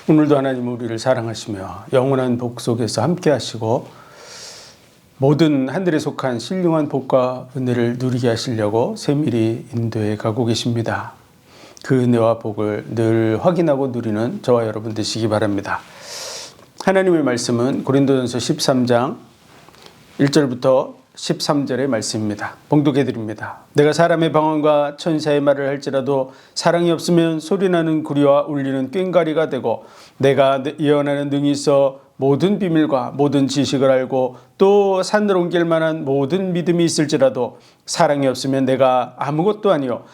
오늘도 하나님 우리를 사랑하시며 영원한 복 속에서 함께 하시고 모든 하늘에 속한 신령한 복과 은혜를 누리게 하시려고 세밀히 인도해 가고 계십니다. 그 은혜와 복을 늘 확인하고 누리는 저와 여러분 되시기 바랍니다. 하나님의 말씀은 고린도전서 13장 1절부터 13절의 말씀입니다. 봉독해 드립니다. 내가 사람의 방언과 천사의 말을 할지라도 사랑이 없으면 소리나는 구리와 울리는 꽹과리가 되고 내가 예언하는 능이 있어 모든 비밀과 모든 지식을 알고 또 산을 옮길 만한 모든 믿음이 있을지라도 사랑이 없으면 내가 아무것도 아니요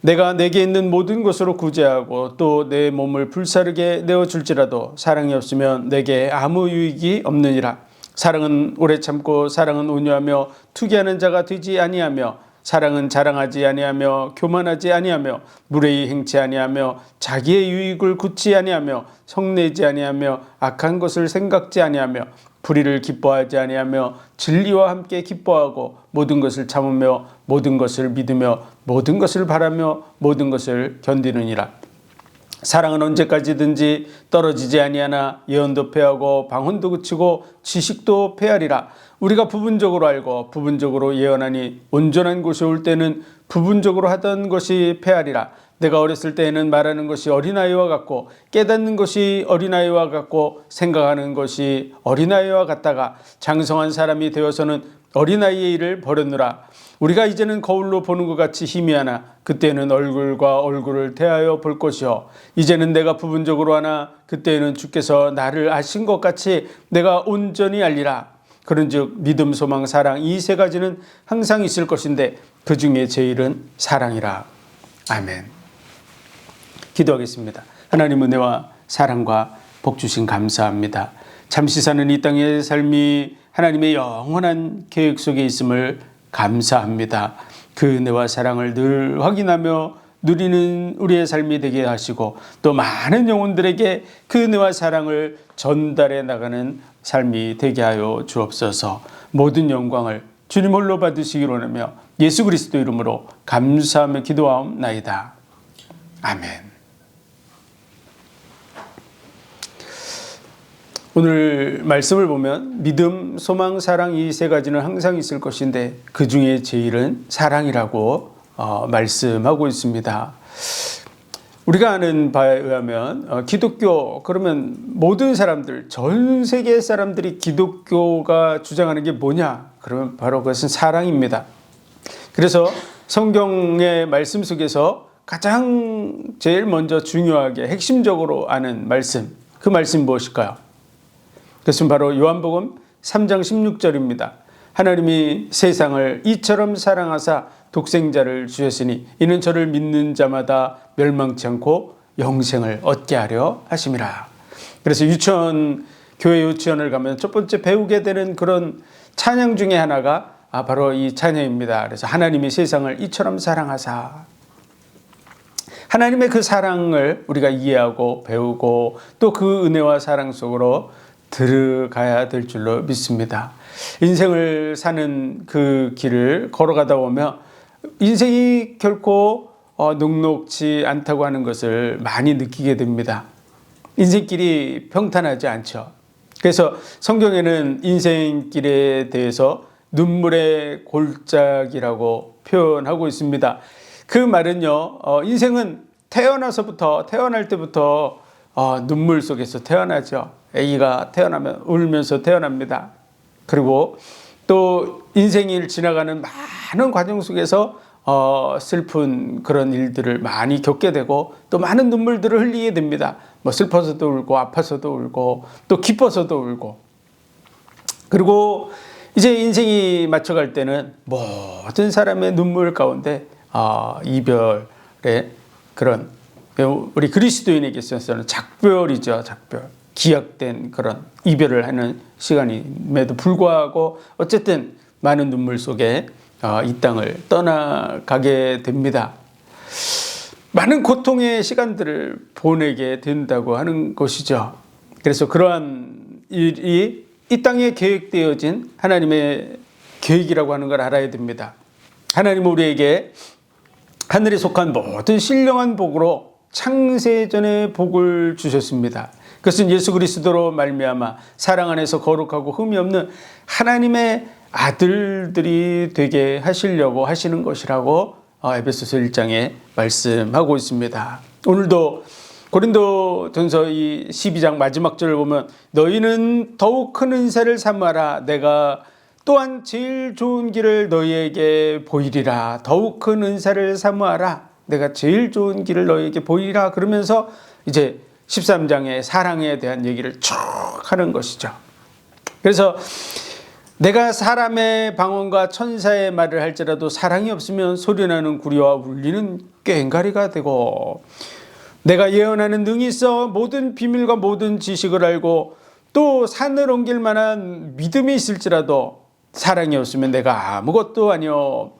내가 내게 있는 모든 것으로 구제하고 또 내 몸을 불사르게 내어줄지라도 사랑이 없으면 내게 아무 유익이 없느니라. 사랑은 오래 참고 사랑은 온유하며 투기하는 자가 되지 아니하며 사랑은 자랑하지 아니하며 교만하지 아니하며 무례히 행치 아니하며 자기의 유익을 굳지 아니하며 성내지 아니하며 악한 것을 생각지 아니하며 불의를 기뻐하지 아니하며 진리와 함께 기뻐하고 모든 것을 참으며 모든 것을 믿으며 모든 것을 바라며 모든 것을 견디느니라. 사랑은 언제까지든지 떨어지지 아니하나 예언도 패하고 방언도 그치고 지식도 패하리라. 우리가 부분적으로 알고 부분적으로 예언하니 온전한 곳이 올 때는 부분적으로 하던 것이 패하리라. 내가 어렸을 때에는 말하는 것이 어린아이와 같고 깨닫는 것이 어린아이와 같고 생각하는 것이 어린아이와 같다가 장성한 사람이 되어서는 어린아이의 일을 버렸노라. 우리가 이제는 거울로 보는 것 같이 희미하나 그때는 얼굴과 얼굴을 대하여 볼 것이요 이제는 내가 부분적으로 하나 그때는 주께서 나를 아신 것 같이 내가 온전히 알리라. 그런즉 믿음, 소망, 사랑 이 세 가지는 항상 있을 것인데 그 중에 제일은 사랑이라. 아멘. 기도하겠습니다. 하나님 은혜와 사랑과 복 주신 감사합니다. 잠시 사는 이 땅의 삶이 하나님의 영원한 계획 속에 있음을 감사합니다. 그 은혜와 사랑을 늘 확인하며 누리는 우리의 삶이 되게 하시고 또 많은 영혼들에게 그 은혜와 사랑을 전달해 나가는 삶이 되게 하여 주옵소서. 모든 영광을 주님 홀로 받으시기로 하며 예수 그리스도 이름으로 감사하며 기도하옵나이다. 아멘. 오늘 말씀을 보면 믿음, 소망, 사랑 이 세 가지는 항상 있을 것인데 그 중에 제일은 사랑이라고 말씀하고 있습니다. 우리가 아는 바에 의하면 기독교 그러면 모든 사람들 전 세계 사람들이 기독교가 주장하는 게 뭐냐? 그러면 바로 그것은 사랑입니다. 그래서 성경의 말씀 속에서 가장 제일 먼저 중요하게 핵심적으로 아는 말씀 그 말씀이 무엇일까요? 그것은 바로 요한복음 3장 16절입니다. 하나님이 세상을 이처럼 사랑하사 독생자를 주셨으니 이는 저를 믿는 자마다 멸망치 않고 영생을 얻게 하려 하심이라. 그래서 교회 유치원을 가면 첫 번째 배우게 되는 그런 찬양 중에 하나가 바로 이 찬양입니다. 그래서 하나님이 세상을 이처럼 사랑하사 하나님의 그 사랑을 우리가 이해하고 배우고 또 그 은혜와 사랑 속으로 들어가야 될 줄로 믿습니다. 인생을 사는 그 길을 걸어가다 보면 인생이 결코 녹록지 않다고 하는 것을 많이 느끼게 됩니다. 인생길이 평탄하지 않죠. 그래서 성경에는 인생길에 대해서 눈물의 골짜기라고 표현하고 있습니다. 그 말은요, 인생은 태어날 때부터 눈물 속에서 태어나죠. 아기가 태어나면 울면서 태어납니다. 그리고 또 인생을 지나가는 많은 과정 속에서 슬픈 그런 일들을 많이 겪게 되고 또 많은 눈물들을 흘리게 됩니다. 슬퍼서도 울고 아파서도 울고 또 기뻐서도 울고 그리고 이제 인생이 맞춰갈 때는 모든 사람의 눈물 가운데 이별의 그런 우리 그리스도인에게 있어서는 작별이죠. 작별. 기약된 그런 이별을 하는 시간임에도 불구하고 어쨌든 많은 눈물 속에 이 땅을 떠나가게 됩니다. 많은 고통의 시간들을 보내게 된다고 하는 것이죠. 그래서 그러한 일이 이 땅에 계획되어진 하나님의 계획이라고 하는 걸 알아야 됩니다. 하나님은 우리에게 하늘에 속한 모든 신령한 복으로 창세전에 복을 주셨습니다. 그것은 예수 그리스도로 말미암아 사랑 안에서 거룩하고 흠이 없는 하나님의 아들들이 되게 하시려고 하시는 것이라고 에베소서 1장에 말씀하고 있습니다. 오늘도 고린도전서 이 12장 마지막 절을 보면 너희는 더욱 큰 은사를 삼아라. 내가 또한 제일 좋은 길을 너희에게 보이리라. 더욱 큰 은사를 사모하라. 내가 제일 좋은 길을 너희에게 보이리라. 그러면서 이제 13장의 사랑에 대한 얘기를 쭉 하는 것이죠. 그래서 내가 사람의 방언과 천사의 말을 할지라도 사랑이 없으면 소리나는 구리와 울리는 꽹과리가 되고, 내가 예언하는 능이 있어 모든 비밀과 모든 지식을 알고 또 산을 옮길 만한 믿음이 있을지라도 사랑이 없으면 내가 아무것도 아니요.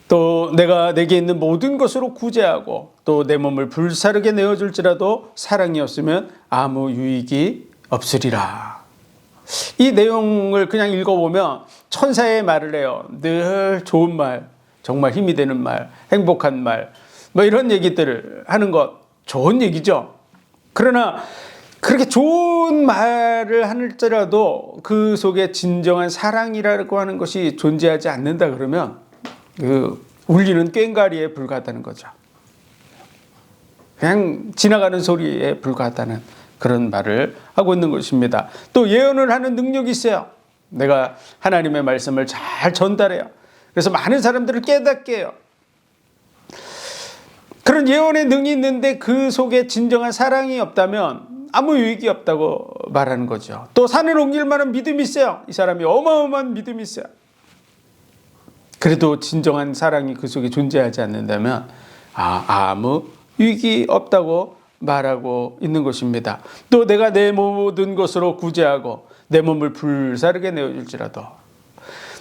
또 내가 내게 있는 모든 것으로 구제하고 또 내 몸을 불사르게 내어줄지라도 사랑이 없으면 아무 유익이 없으리라. 이 내용을 그냥 읽어보면 천사의 말을 해요. 늘 좋은 말, 정말 힘이 되는 말, 행복한 말, 뭐 이런 얘기들을 하는 것 좋은 얘기죠. 그러나 그렇게 좋은 말을 할지라도 그 속에 진정한 사랑이라고 하는 것이 존재하지 않는다 그러면 그 울리는 꽹과리에 불과하다는 거죠. 그냥 지나가는 소리에 불과하다는 그런 말을 하고 있는 것입니다. 또 예언을 하는 능력이 있어요. 내가 하나님의 말씀을 잘 전달해요. 그래서 많은 사람들을 깨닫게 해요. 그런 예언의 능이 있는데 그 속에 진정한 사랑이 없다면 아무 유익이 없다고 말하는 거죠. 또 산을 옮길 만한 믿음이 있어요. 이 사람이 어마어마한 믿음이 있어요. 그래도 진정한 사랑이 그 속에 존재하지 않는다면 아무 유익이 없다고 말하고 있는 것입니다. 또 내가 내 모든 것으로 구제하고 내 몸을 불사르게 내어줄지라도,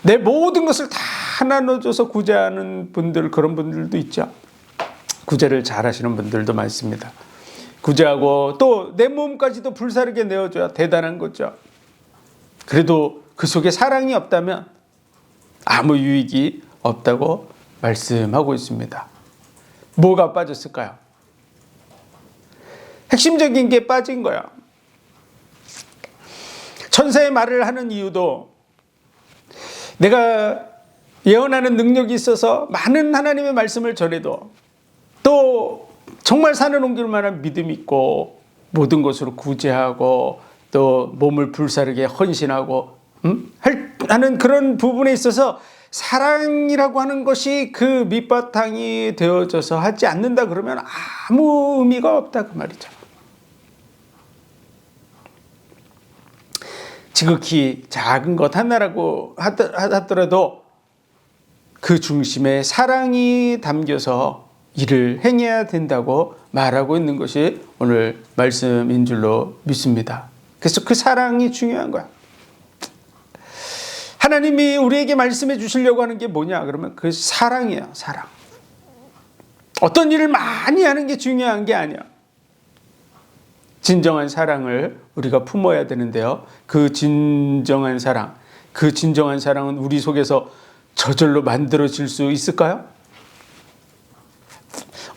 내 모든 것을 다 나눠줘서 구제하는 분들, 그런 분들도 있죠. 구제를 잘 하시는 분들도 많습니다. 구제하고 또 내 몸까지도 불사르게 내어줘야 대단한 거죠. 그래도 그 속에 사랑이 없다면 아무 유익이 없다고 말씀하고 있습니다. 뭐가 빠졌을까요? 핵심적인 게 빠진 거야. 천사의 말을 하는 이유도 내가 예언하는 능력이 있어서 많은 하나님의 말씀을 전해도 또 정말 산을 옮길 만한 믿음이 있고 모든 것으로 구제하고 또 몸을 불사르게 헌신하고 하는 그런 부분에 있어서 사랑이라고 하는 것이 그 밑바탕이 되어져서 하지 않는다 그러면 아무 의미가 없다 그 말이죠. 지극히 작은 것 하나라고 하더라도 그 중심에 사랑이 담겨서 일을 행해야 된다고 말하고 있는 것이 오늘 말씀인 줄로 믿습니다. 그래서 그 사랑이 중요한 거야. 하나님이 우리에게 말씀해 주시려고 하는 게 뭐냐 그러면 그 사랑이에요. 사랑. 어떤 일을 많이 하는 게 중요한 게 아니야. 진정한 사랑을 우리가 품어야 되는데요. 그 진정한 사랑은 우리 속에서 저절로 만들어질 수 있을까요?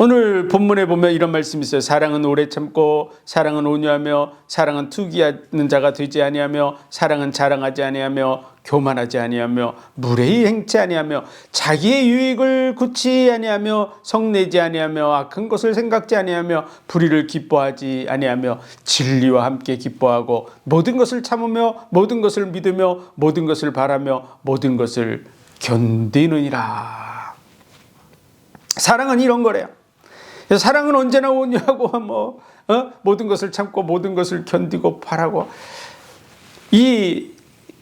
오늘 본문에 보면 이런 말씀이 있어요. 사랑은 오래 참고 사랑은 온유하며 사랑은 투기하는 자가 되지 아니하며 사랑은 자랑하지 아니하며 교만하지 아니하며 무례히 행치 아니하며 자기의 유익을 굳이 아니하며 성내지 아니하며 악한 것을 생각지 아니하며 불의를 기뻐하지 아니하며 진리와 함께 기뻐하고 모든 것을 참으며 모든 것을 믿으며 모든 것을 바라며 모든 것을 견디느니라. 사랑은 이런 거래요. 사랑은 언제나 온유하고 모든 것을 참고 모든 것을 견디고 바라고, 이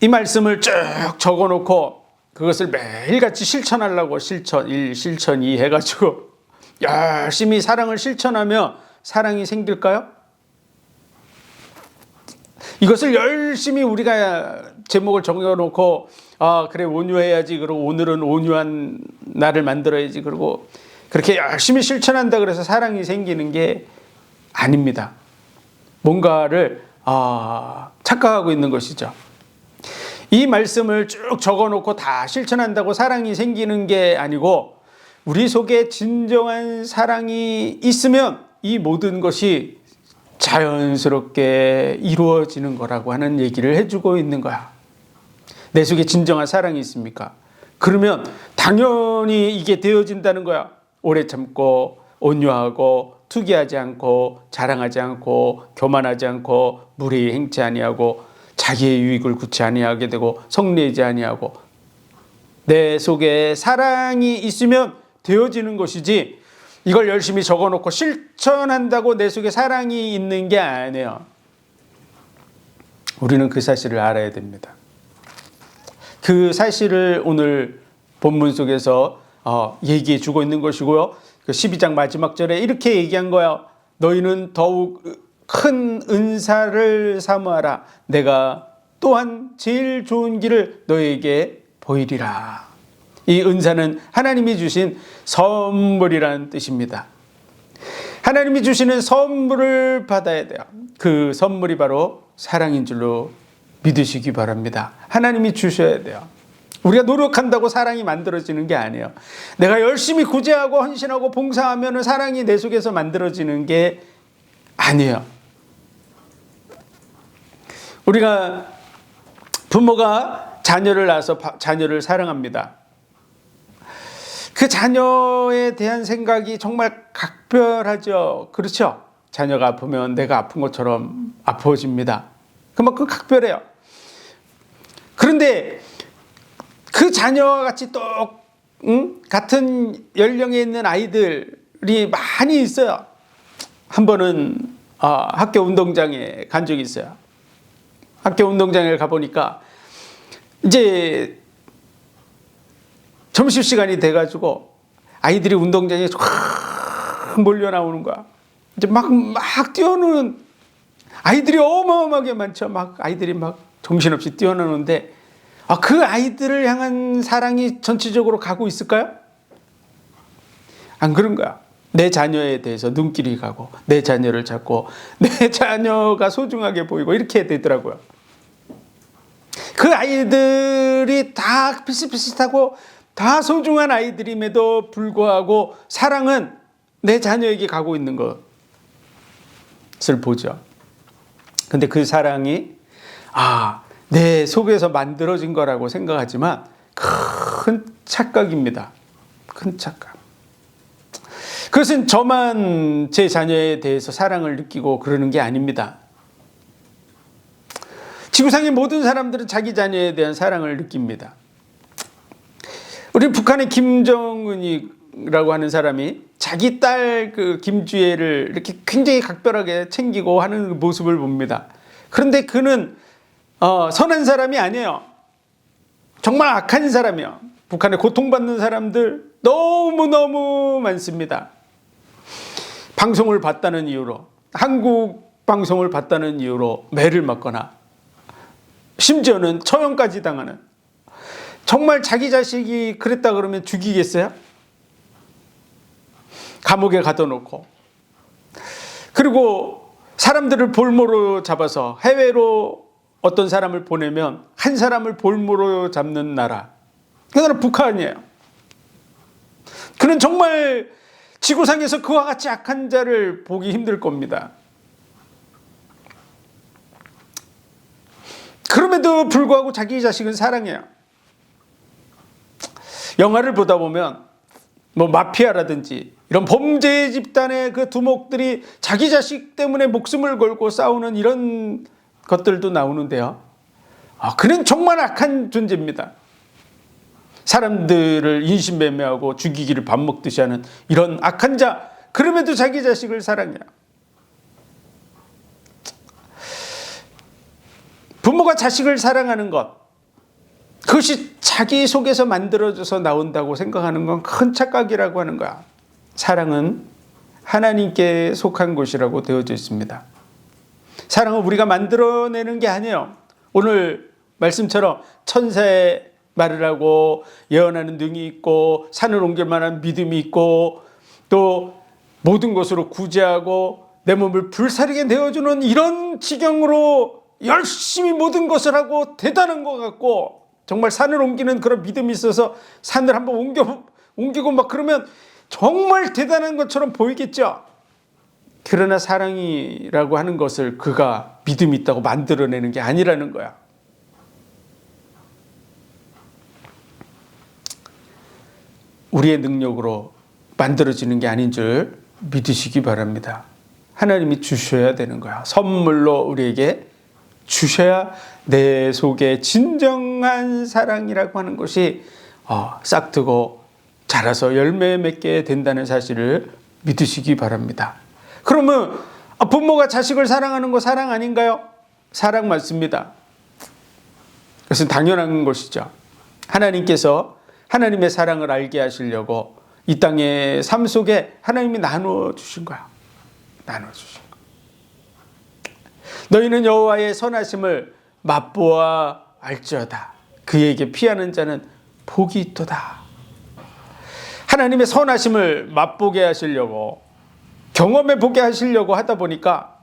말씀을 쭉 적어놓고 그것을 매일같이 실천하려고 실천 1, 실천 2 해가지고 열심히 사랑을 실천하며 사랑이 생길까요? 이것을 열심히 우리가 제목을 정해놓고 그래 온유해야지, 그리고 오늘은 온유한 날을 만들어야지, 그리고 그렇게 열심히 실천한다 그래서 사랑이 생기는 게 아닙니다. 뭔가를 착각하고 있는 것이죠. 이 말씀을 쭉 적어놓고 다 실천한다고 사랑이 생기는 게 아니고 우리 속에 진정한 사랑이 있으면 이 모든 것이 자연스럽게 이루어지는 거라고 하는 얘기를 해주고 있는 거야. 내 속에 진정한 사랑이 있습니까? 그러면 당연히 이게 되어진다는 거야. 오래 참고 온유하고 투기하지 않고 자랑하지 않고 교만하지 않고 무례히 행치 아니하고 자기의 유익을 구치 아니하게 되고 성내지 아니하고, 내 속에 사랑이 있으면 되어지는 것이지, 이걸 열심히 적어놓고 실천한다고 내 속에 사랑이 있는 게 아니에요. 우리는 그 사실을 알아야 됩니다. 그 사실을 오늘 본문 속에서 얘기해 주고 있는 것이고요. 그 12장 마지막 절에 이렇게 얘기한 거야. 너희는 더욱 큰 은사를 사모하라. 내가 또한 제일 좋은 길을 너희에게 보이리라. 이 은사는 하나님이 주신 선물이라는 뜻입니다. 하나님이 주시는 선물을 받아야 돼요. 그 선물이 바로 사랑인 줄로 믿으시기 바랍니다. 하나님이 주셔야 돼요. 우리가 노력한다고 사랑이 만들어지는 게 아니에요. 내가 열심히 구제하고 헌신하고 봉사하면 사랑이 내 속에서 만들어지는 게 아니에요. 우리가 부모가 자녀를 낳아서 자녀를 사랑합니다. 그 자녀에 대한 생각이 정말 각별하죠. 그렇죠? 자녀가 아프면 내가 아픈 것처럼 아파집니다. 그만큼 각별해요. 그런데 그 자녀와 같이 같은 연령에 있는 아이들이 많이 있어요. 한 번은 학교 운동장에 간 적이 있어요. 학교 운동장에 가보니까 이제 점심시간이 돼가지고 아이들이 운동장에 쫙 몰려 나오는 거야. 이제 막 뛰어노는 아이들이 어마어마하게 많죠. 아이들이 정신없이 뛰어노는데, 그 아이들을 향한 사랑이 전체적으로 가고 있을까요? 안 그런 거야. 내 자녀에 대해서 눈길이 가고 내 자녀를 찾고 내 자녀가 소중하게 보이고 이렇게 되더라고요. 그 아이들이 다 비슷비슷하고 다 소중한 아이들임에도 불구하고 사랑은 내 자녀에게 가고 있는 것을 보죠. 근데 그 사랑이 내 속에서 만들어진 거라고 생각하지만 큰 착각입니다. 큰 착각. 그것은 저만 제 자녀에 대해서 사랑을 느끼고 그러는 게 아닙니다. 지구상의 모든 사람들은 자기 자녀에 대한 사랑을 느낍니다. 우리 북한의 김정은이라고 하는 사람이 자기 딸 김주애를 이렇게 굉장히 각별하게 챙기고 하는 모습을 봅니다. 그런데 그는 선한 사람이 아니에요. 정말 악한 사람이에요. 북한에 고통받는 사람들 너무너무 많습니다. 방송을 봤다는 이유로, 한국 방송을 봤다는 이유로 매를 맞거나 심지어는 처형까지 당하는, 정말 자기 자식이 그랬다 그러면 죽이겠어요? 감옥에 가둬놓고, 그리고 사람들을 볼모로 잡아서 해외로 어떤 사람을 보내면 한 사람을 볼모로 잡는 나라, 그 나라 북한이에요. 그는 정말 지구상에서 그와 같이 악한 자를 보기 힘들 겁니다. 그럼에도 불구하고 자기 자식은 사랑해요. 영화를 보다 보면 마피아라든지 이런 범죄 집단의 그 두목들이 자기 자식 때문에 목숨을 걸고 싸우는 이런 것들도 나오는데요. 그는 정말 악한 존재입니다. 사람들을 인신매매하고 죽이기를 밥 먹듯이 하는 이런 악한 자, 그럼에도 자기 자식을 사랑해요. 부모가 자식을 사랑하는 것, 그것이 자기 속에서 만들어져서 나온다고 생각하는 건 큰 착각이라고 하는 거야. 사랑은 하나님께 속한 것이라고 되어져 있습니다. 사랑은 우리가 만들어내는 게 아니에요. 오늘 말씀처럼 천사의 말을 하고 예언하는 능이 있고 산을 옮길 만한 믿음이 있고 또 모든 것으로 구제하고 내 몸을 불사르게 내어주는 이런 지경으로 열심히 모든 것을 하고 대단한 것 같고, 정말 산을 옮기는 그런 믿음이 있어서 산을 한번 옮기고 막 그러면 정말 대단한 것처럼 보이겠죠. 그러나 사랑이라고 하는 것을 그가 믿음이 있다고 만들어내는 게 아니라는 거야. 우리의 능력으로 만들어지는 게 아닌 줄 믿으시기 바랍니다. 하나님이 주셔야 되는 거야. 선물로 우리에게 주셔야 내 속에 진정한 사랑이라고 하는 것이 싹트고 자라서 열매 맺게 된다는 사실을 믿으시기 바랍니다. 그러면 부모가 자식을 사랑하는 거 사랑 아닌가요? 사랑 맞습니다. 그것은 당연한 것이죠. 하나님께서 하나님의 사랑을 알게 하시려고 이 땅의 삶 속에 하나님이 나눠주신 거야. 나눠주신 거. 너희는 여호와의 선하심을 맛보아 알지어다. 그에게 피하는 자는 복이 있도다. 하나님의 선하심을 맛보게 하시려고, 경험해 보게 하시려고 하다 보니까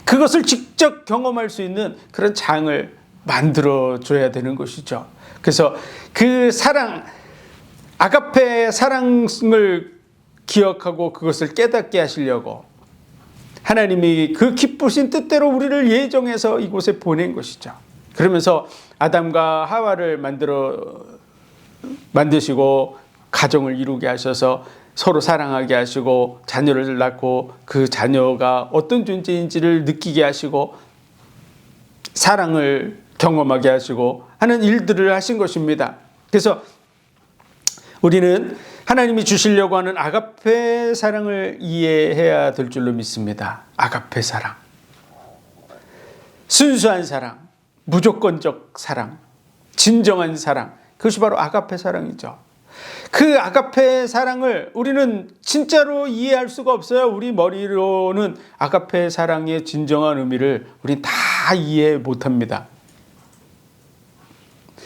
그것을 직접 경험할 수 있는 그런 장을 만들어줘야 되는 것이죠. 그래서 그 사랑, 아가페의 사랑을 기억하고 그것을 깨닫게 하시려고 하나님이 그 기쁘신 뜻대로 우리를 예정해서 이곳에 보낸 것이죠. 그러면서 아담과 하와를 만드시고 가정을 이루게 하셔서 서로 사랑하게 하시고 자녀를 낳고 그 자녀가 어떤 존재인지를 느끼게 하시고 사랑을 경험하게 하시고 하는 일들을 하신 것입니다. 그래서 우리는 하나님이 주시려고 하는 아가페 사랑을 이해해야 될 줄로 믿습니다. 아가페 사랑, 순수한 사랑, 무조건적 사랑, 진정한 사랑, 그것이 바로 아가페 사랑이죠. 그 아가페 사랑을 우리는 진짜로 이해할 수가 없어요. 우리 머리로는 아가페 사랑의 진정한 의미를 우린 다 이해 못합니다.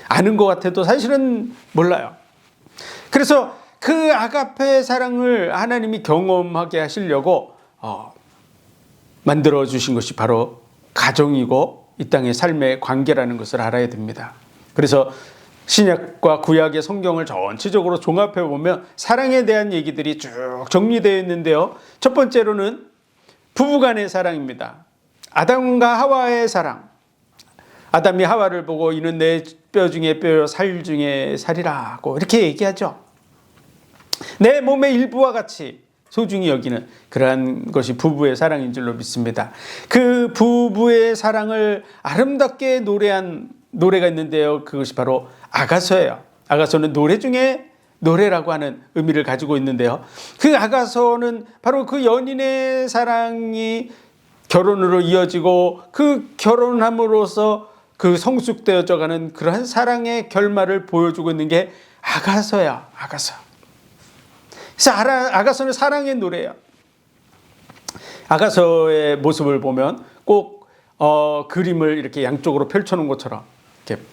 아는 것 같아도 사실은 몰라요. 그래서 그 아가페 사랑을 하나님이 경험하게 하시려고 만들어주신 것이 바로 가정이고 이 땅의 삶의 관계라는 것을 알아야 됩니다. 그래서 신약과 구약의 성경을 전체적으로 종합해 보면 사랑에 대한 얘기들이 쭉 정리되어 있는데요. 첫 번째로는 부부간의 사랑입니다. 아담과 하와의 사랑. 아담이 하와를 보고 이는 내 뼈 중에 뼈요 살 중에 살이라고 이렇게 얘기하죠. 내 몸의 일부와 같이 소중히 여기는 그러한 것이 부부의 사랑인 줄로 믿습니다. 그 부부의 사랑을 아름답게 노래한 노래가 있는데요. 그것이 바로 아가서예요. 아가서는 노래 중에 노래라고 하는 의미를 가지고 있는데요. 그 아가서는 바로 그 연인의 사랑이 결혼으로 이어지고 그 결혼함으로써 그 성숙되어져 가는 그러한 사랑의 결말을 보여주고 있는 게 아가서야. 아가서. 그래서 아가서는 사랑의 노래예요. 아가서의 모습을 보면 꼭 그림을 이렇게 양쪽으로 펼쳐놓은 것처럼 이렇게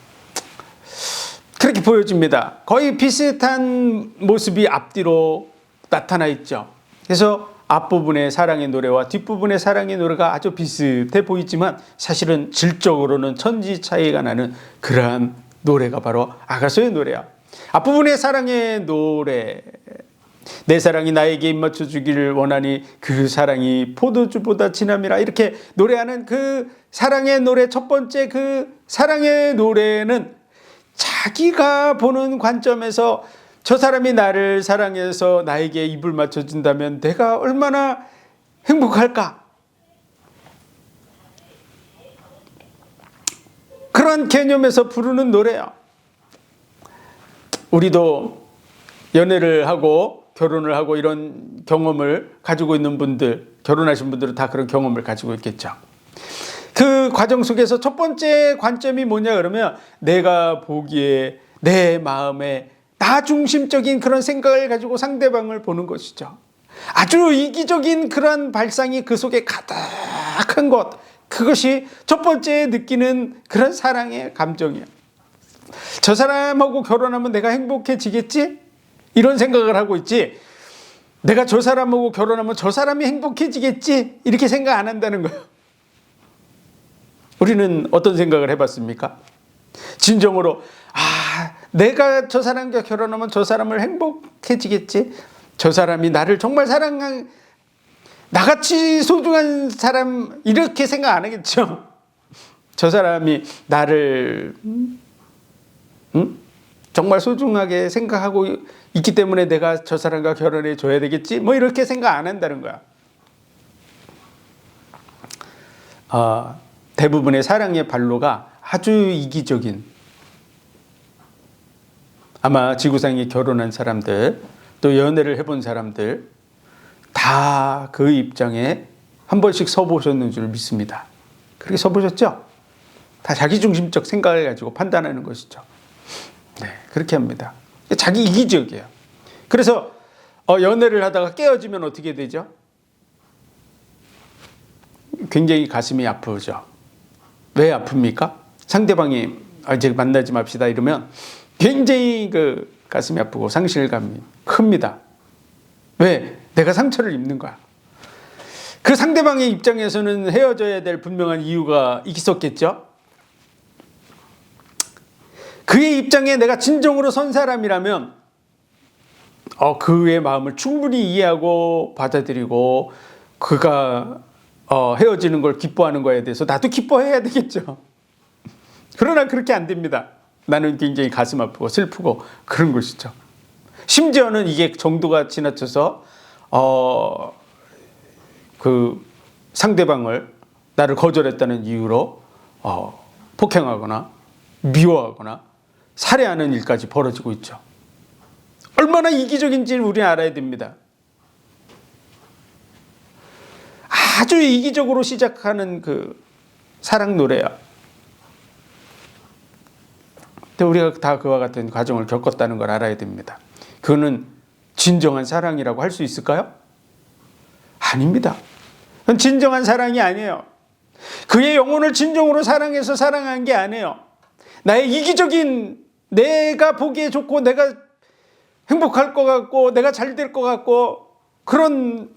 그렇게 보여집니다. 거의 비슷한 모습이 앞뒤로 나타나 있죠. 그래서 앞부분의 사랑의 노래와 뒷부분의 사랑의 노래가 아주 비슷해 보이지만 사실은 질적으로는 천지 차이가 나는 그러한 노래가 바로 아가서의 노래야. 앞부분의 사랑의 노래, 내 사랑이 나에게 입맞춰 주기를 원하니 그 사랑이 포도주보다 진함이라, 이렇게 노래하는 그 사랑의 노래, 첫 번째 그 사랑의 노래는 자기가 보는 관점에서 저 사람이 나를 사랑해서 나에게 입을 맞춰준다면 내가 얼마나 행복할까? 그런 개념에서 부르는 노래야. 우리도 연애를 하고 결혼을 하고 이런 경험을 가지고 있는 분들, 결혼하신 분들은 다 그런 경험을 가지고 있겠죠. 그 과정 속에서 첫 번째 관점이 뭐냐 그러면 내가 보기에 내 마음에 나 중심적인 그런 생각을 가지고 상대방을 보는 것이죠. 아주 이기적인 그런 발상이 그 속에 가득한 것, 그것이 첫 번째 느끼는 그런 사랑의 감정이에요. 저 사람하고 결혼하면 내가 행복해지겠지? 이런 생각을 하고 있지, 내가 저 사람하고 결혼하면 저 사람이 행복해지겠지? 이렇게 생각 안 한다는 거예요. 우리는 어떤 생각을 해봤습니까? 진정으로 내가 저 사람과 결혼하면 저 사람을 행복해지겠지. 저 사람이 나를 정말 사랑한 나같이 소중한 사람 이렇게 생각 안 하겠죠. 저 사람이 나를 정말 소중하게 생각하고 있기 때문에 내가 저 사람과 결혼해 줘야 되겠지. 뭐 이렇게 생각 안 한다는 거야. 대부분의 사랑의 반로가 아주 이기적인, 아마 지구상에 결혼한 사람들 또 연애를 해본 사람들 다 그 입장에 한 번씩 서보셨는 줄 믿습니다. 그렇게 서보셨죠? 다 자기중심적 생각을 가지고 판단하는 것이죠. 네, 그렇게 합니다. 자기 이기적이에요. 그래서 연애를 하다가 깨어지면 어떻게 되죠? 굉장히 가슴이 아프죠. 왜 아픕니까? 상대방이 이제 만나지 맙시다 이러면 굉장히 그 가슴이 아프고 상실감이 큽니다. 왜? 내가 상처를 입는 거야. 그 상대방의 입장에서는 헤어져야 될 분명한 이유가 있었겠죠? 그의 입장에 내가 진정으로 선 사람이라면 그의 마음을 충분히 이해하고 받아들이고 그가 헤어지는 걸 기뻐하는 거에 대해서 나도 기뻐해야 되겠죠. 그러나 그렇게 안 됩니다. 나는 굉장히 가슴 아프고 슬프고 그런 것이죠. 심지어는 이게 정도가 지나쳐서 그 상대방을 나를 거절했다는 이유로 폭행하거나 미워하거나 살해하는 일까지 벌어지고 있죠. 얼마나 이기적인지를 우리는 알아야 됩니다. 아주 이기적으로 시작하는 그 사랑 노래야. 근데 우리가 다 그와 같은 과정을 겪었다는 걸 알아야 됩니다. 그거는 진정한 사랑이라고 할 수 있을까요? 아닙니다. 그건 진정한 사랑이 아니에요. 그의 영혼을 진정으로 사랑해서 사랑한 게 아니에요. 나의 이기적인, 내가 보기에 좋고 내가 행복할 것 같고 내가 잘 될 것 같고 그런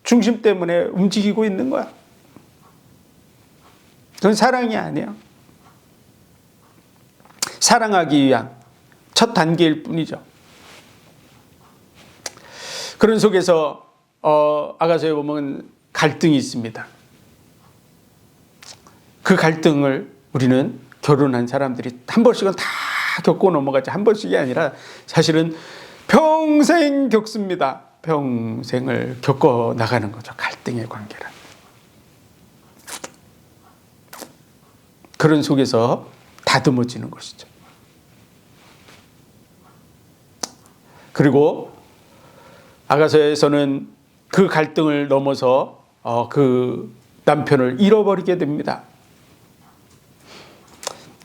중심 때문에 움직이고 있는 거야. 그건 사랑이 아니에요. 사랑하기 위한 첫 단계일 뿐이죠. 그런 속에서 아가서에 보면 갈등이 있습니다. 그 갈등을 우리는 결혼한 사람들이 한 번씩은 다 겪고 넘어가지, 한 번씩이 아니라 사실은 평생 겪습니다. 평생을 겪어 나가는 거죠. 갈등의 관계를. 그런 속에서 다듬어지는 것이죠. 그리고 아가서에서는 그 갈등을 넘어서 그 남편을 잃어버리게 됩니다.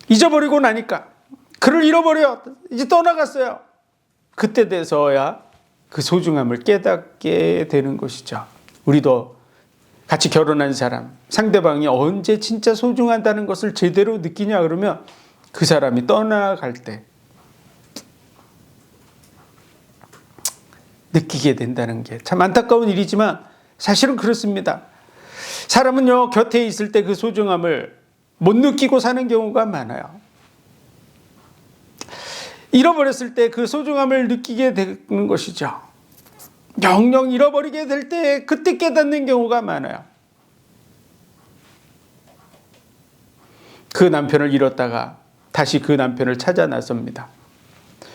잊어버리고 나니까 그를 잃어버려 이제 떠나갔어요. 그때 돼서야 그 소중함을 깨닫게 되는 것이죠. 우리도 같이 결혼한 사람, 상대방이 언제 진짜 소중하다는 것을 제대로 느끼냐 그러면 그 사람이 떠나갈 때 느끼게 된다는 게 참 안타까운 일이지만 사실은 그렇습니다. 사람은요, 곁에 있을 때 그 소중함을 못 느끼고 사는 경우가 많아요. 잃어버렸을 때 그 소중함을 느끼게 되는 것이죠. 영영 잃어버리게 될 때 그때 깨닫는 경우가 많아요. 그 남편을 잃었다가 다시 그 남편을 찾아 나섭니다.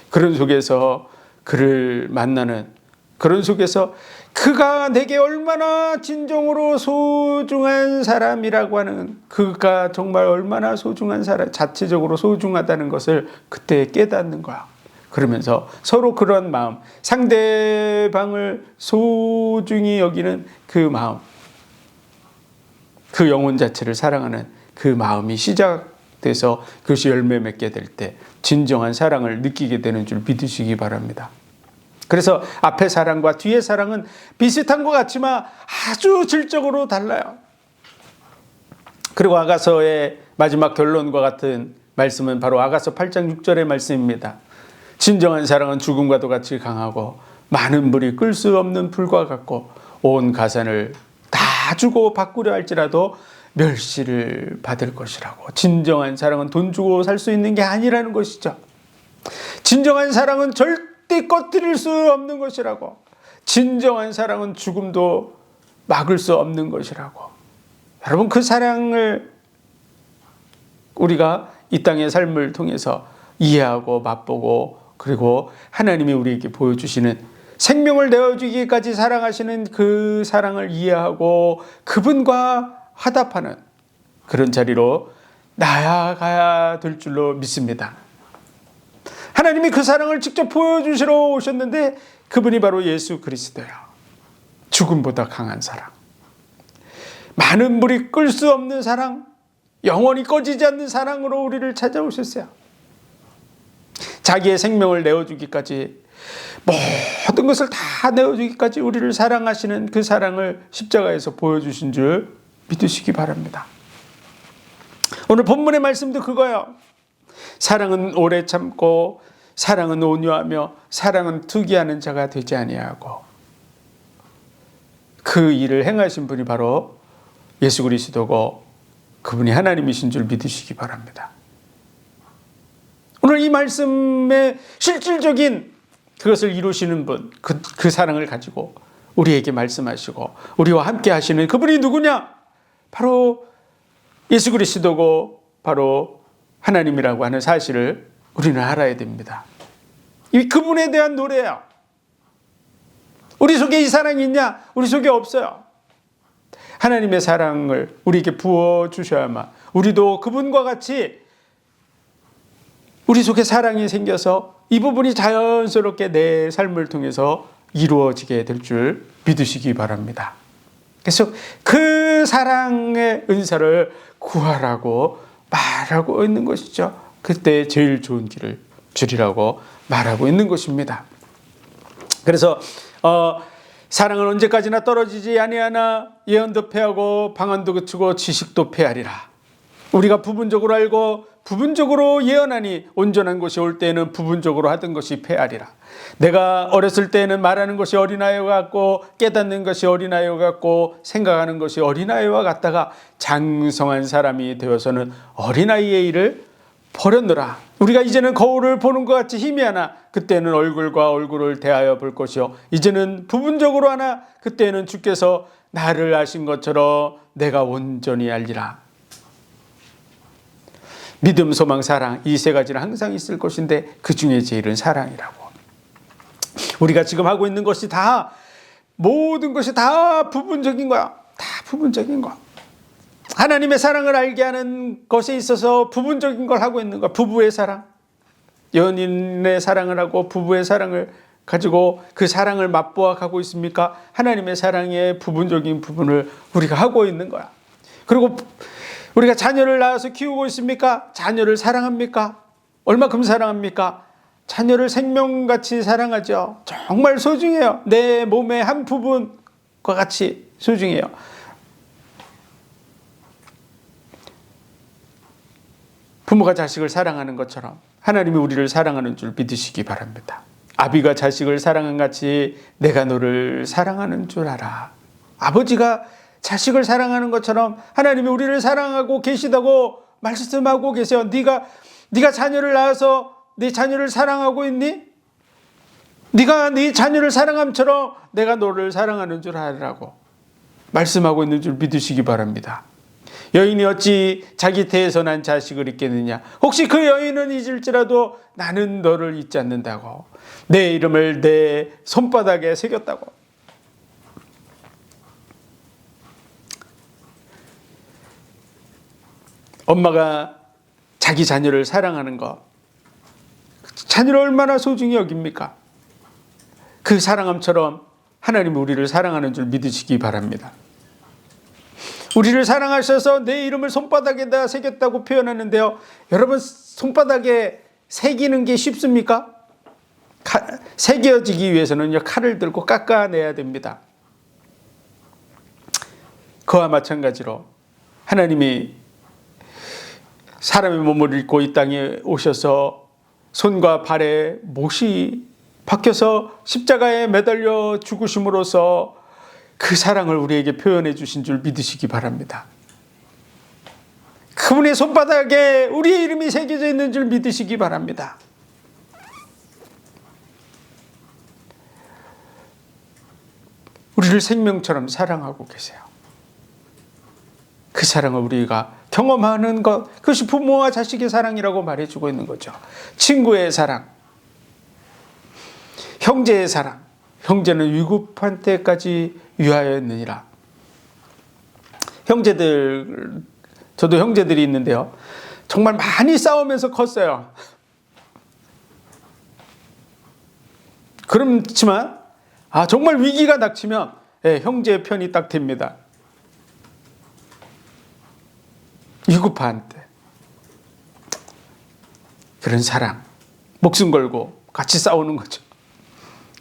그런 속에서 그를 만나는, 그런 속에서 그가 내게 얼마나 진정으로 소중한 사람이라고 하는, 그가 정말 얼마나 소중한 사람, 자체적으로 소중하다는 것을 그때 깨닫는 거야. 그러면서 서로 그런 마음, 상대방을 소중히 여기는 그 마음, 그 영혼 자체를 사랑하는 그 마음이 시작돼서 그것이 열매 맺게 될 때 진정한 사랑을 느끼게 되는 줄 믿으시기 바랍니다. 그래서 앞의 사랑과 뒤의 사랑은 비슷한 것 같지만 아주 질적으로 달라요. 그리고 아가서의 마지막 결론과 같은 말씀은 바로 아가서 8장 6절의 말씀입니다. 진정한 사랑은 죽음과도 같이 강하고 많은 물이 끌 수 없는 불과 같고 온 가산을 다 주고 바꾸려 할지라도 멸시를 받을 것이라고. 진정한 사랑은 돈 주고 살 수 있는 게 아니라는 것이죠. 진정한 사랑은 절대 꺼뜨릴 수 없는 것이라고. 진정한 사랑은 죽음도 막을 수 없는 것이라고. 여러분, 그 사랑을 우리가 이 땅의 삶을 통해서 이해하고 맛보고, 그리고 하나님이 우리에게 보여주시는 생명을 내어주기까지 사랑하시는 그 사랑을 이해하고 그분과 화답하는 그런 자리로 나아가야 될 줄로 믿습니다. 하나님이 그 사랑을 직접 보여주시러 오셨는데 그분이 바로 예수 그리스도예요. 죽음보다 강한 사랑, 많은 불이 끌 수 없는 사랑, 영원히 꺼지지 않는 사랑으로 우리를 찾아오셨어요. 자기의 생명을 내어주기까지, 모든 것을 다 내어주기까지 우리를 사랑하시는 그 사랑을 십자가에서 보여주신 줄 믿으시기 바랍니다. 오늘 본문의 말씀도 그거예요. 사랑은 오래 참고, 사랑은 온유하며, 사랑은 투기하는 자가 되지 아니하고. 그 일을 행하신 분이 바로 예수 그리스도고 그분이 하나님이신 줄 믿으시기 바랍니다. 오늘 이 말씀의 실질적인 그것을 이루시는 분, 그 사랑을 가지고 우리에게 말씀하시고 우리와 함께 하시는 그분이 누구냐? 바로 예수 그리스도고 바로 하나님이라고 하는 사실을 우리는 알아야 됩니다. 이 그분에 대한 노래예요. 우리 속에 이 사랑이 있냐? 우리 속에 없어요. 하나님의 사랑을 우리에게 부어주셔야만 우리도 그분과 같이 우리 속에 사랑이 생겨서 이 부분이 자연스럽게 내 삶을 통해서 이루어지게 될 줄 믿으시기 바랍니다. 그래서 그 사랑의 은사를 구하라고 말하고 있는 것이죠. 그때 제일 좋은 길을 주리라고 말하고 있는 것입니다. 그래서 사랑은 언제까지나 떨어지지 아니하나 예언도 패하고 방언도 그치고 지식도 패하리라. 우리가 부분적으로 알고 부분적으로 예언하니 온전한 것이 올 때에는 부분적으로 하던 것이 패하리라. 내가 어렸을 때에는 말하는 것이 어린아이와 같고 깨닫는 것이 어린아이와 같고 생각하는 것이 어린아이와 같다가 장성한 사람이 되어서는 어린아이의 일을 버렸노라. 우리가 이제는 거울을 보는 것 같이 희미하나 그때는 얼굴과 얼굴을 대하여 볼 것이요 이제는 부분적으로 하나 그때는 주께서 나를 아신 것처럼 내가 온전히 알리라. 믿음, 소망, 사랑 이 세 가지는 항상 있을 것인데 그 중에 제일은 사랑이라고. 우리가 지금 하고 있는 것이 다 모든 것이 다 부분적인 거야. 다 부분적인 거야. 하나님의 사랑을 알게 하는 것에 있어서 부분적인 걸 하고 있는 거야. 부부의 사랑, 연인의 사랑을 하고 부부의 사랑을 가지고 그 사랑을 맛보아 가고 있습니까? 하나님의 사랑의 부분적인 부분을 우리가 하고 있는 거야. 그리고 우리가 자녀를 낳아서 키우고 있습니까? 자녀를 사랑합니까? 얼마큼 사랑합니까? 자녀를 생명같이 사랑하죠. 정말 소중해요. 내 몸의 한 부분과 같이 소중해요. 부모가 자식을 사랑하는 것처럼 하나님이 우리를 사랑하는 줄 믿으시기 바랍니다. 아비가 자식을 사랑한 같이 내가 너를 사랑하는 줄 알아. 아버지가 자식을 사랑하는 것처럼 하나님이 우리를 사랑하고 계시다고 말씀하고 계세요. 네가 자녀를 낳아서 네 자녀를 사랑하고 있니? 네가 네 자녀를 사랑함처럼 내가 너를 사랑하는 줄 알라고 말씀하고 있는 줄 믿으시기 바랍니다. 여인이 어찌 자기 태에서 난 자식을 잊겠느냐? 혹시 그 여인은 잊을지라도 나는 너를 잊지 않는다고. 내 이름을 내 손바닥에 새겼다고. 엄마가 자기 자녀를 사랑하는 것, 자녀를 얼마나 소중히 여깁니까? 그 사랑함처럼 하나님이 우리를 사랑하는 줄 믿으시기 바랍니다. 우리를 사랑하셔서 내 이름을 손바닥에다 새겼다고 표현하는데요. 여러분, 손바닥에 새기는 게 쉽습니까? 새겨지기 위해서는요, 칼을 들고 깎아내야 됩니다. 그와 마찬가지로 하나님이 사람의 몸을 입고 이 땅에 오셔서 손과 발에 못이 박혀서 십자가에 매달려 죽으심으로써 그 사랑을 우리에게 표현해 주신 줄 믿으시기 바랍니다. 그분의 손바닥에 우리의 이름이 새겨져 있는 줄 믿으시기 바랍니다. 우리를 생명처럼 사랑하고 계세요. 그 사랑을 우리가 경험하는 것, 그것이 부모와 자식의 사랑이라고 말해주고 있는 거죠. 친구의 사랑, 형제의 사랑. 형제는 위급한 때까지 위하였느니라. 형제들, 저도 형제들이 있는데요, 정말 많이 싸우면서 컸어요. 그렇지만 정말 위기가 닥치면 형제의 편이 딱 됩니다. 위급한 때 그런 사랑, 목숨 걸고 같이 싸우는 거죠.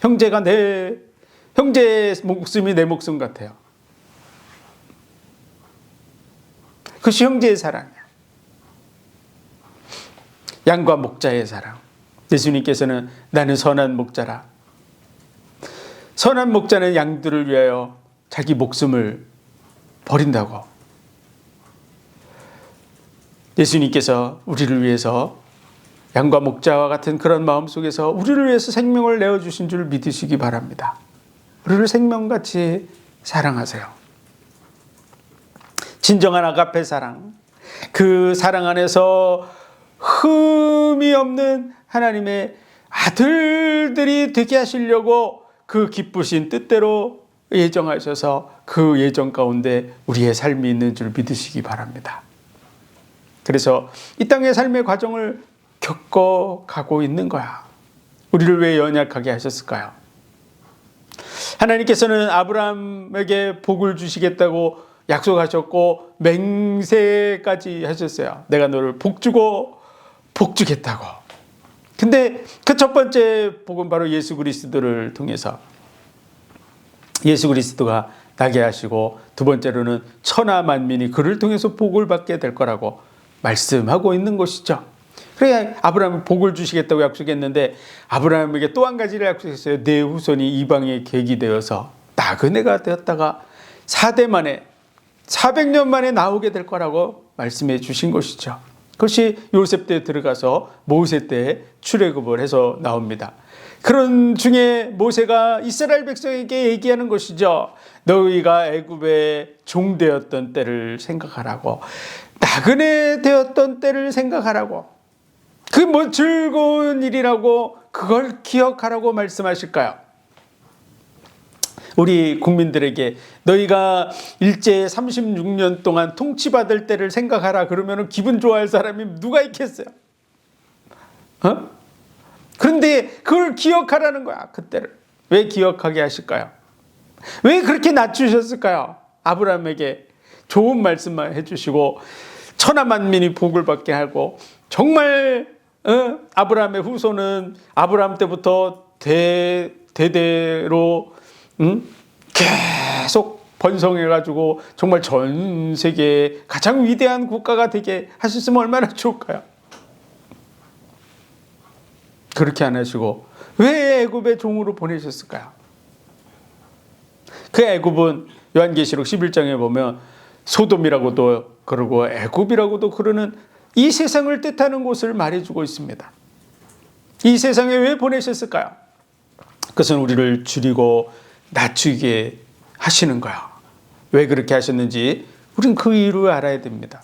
형제의 목숨이 내 목숨 같아요. 그것이 형제의 사랑이야. 양과 목자의 사랑. 예수님께서는 나는 선한 목자라. 선한 목자는 양들을 위하여 자기 목숨을 버린다고. 예수님께서 우리를 위해서 양과 목자와 같은 그런 마음 속에서 우리를 위해서 생명을 내어주신 줄 믿으시기 바랍니다. 우리를 생명같이 사랑하세요. 진정한 아가페 사랑, 그 사랑 안에서 흠이 없는 하나님의 아들들이 되게 하시려고 그 기쁘신 뜻대로 예정하셔서 그 예정 가운데 우리의 삶이 있는 줄 믿으시기 바랍니다. 그래서 이 땅의 삶의 과정을 겪어가고 있는 거야. 우리를 왜 연약하게 하셨을까요? 하나님께서는 아브라함에게 복을 주시겠다고 약속하셨고 맹세까지 하셨어요. 내가 너를 복주고 복주겠다고. 근데 그 첫 번째 복은 바로 예수 그리스도를 통해서 예수 그리스도가 나게 하시고, 두 번째로는 천하 만민이 그를 통해서 복을 받게 될 거라고 말씀하고 있는 것이죠. 그래 아브라함이 복을 주시겠다고 약속했는데 아브라함에게 또 한 가지를 약속했어요. 내 후손이 이방의 계기 되어서 나그네가 되었다가 4대 만에 400년 만에 나오게 될 거라고 말씀해 주신 것이죠. 그것이 요셉 때 들어가서 모세 때 출애굽을 해서 나옵니다. 그런 중에 모세가 이스라엘 백성에게 얘기하는 것이죠. 너희가 애굽의 종되었던 때를 생각하라고, 나그네 되었던 때를 생각하라고. 그게 뭐 즐거운 일이라고 그걸 기억하라고 말씀하실까요? 우리 국민들에게 너희가 일제 36년 동안 통치받을 때를 생각하라 그러면 기분 좋아할 사람이 누가 있겠어요? 그런데 그걸 기억하라는 거야. 그때를. 왜 기억하게 하실까요? 왜 그렇게 낮추셨을까요? 아브라함에게 좋은 말씀만 해주시고 천하 만민이 복을 받게 하고, 정말 아브라함의 후손은 아브라함 때부터 대대로 계속 번성해가지고 정말 전 세계의 가장 위대한 국가가 되게 하셨으면 얼마나 좋을까요? 그렇게 안 하시고 왜 애굽의 종으로 보내셨을까요? 그 애굽은 요한계시록 11장에 보면 소돔이라고도 그러고 애굽이라고도 그러는 이 세상을 뜻하는 곳을 말해주고 있습니다. 이 세상에 왜 보내셨을까요? 그것은 우리를 줄이고 낮추게 하시는 거야. 왜 그렇게 하셨는지 우리는 그 이유를 알아야 됩니다.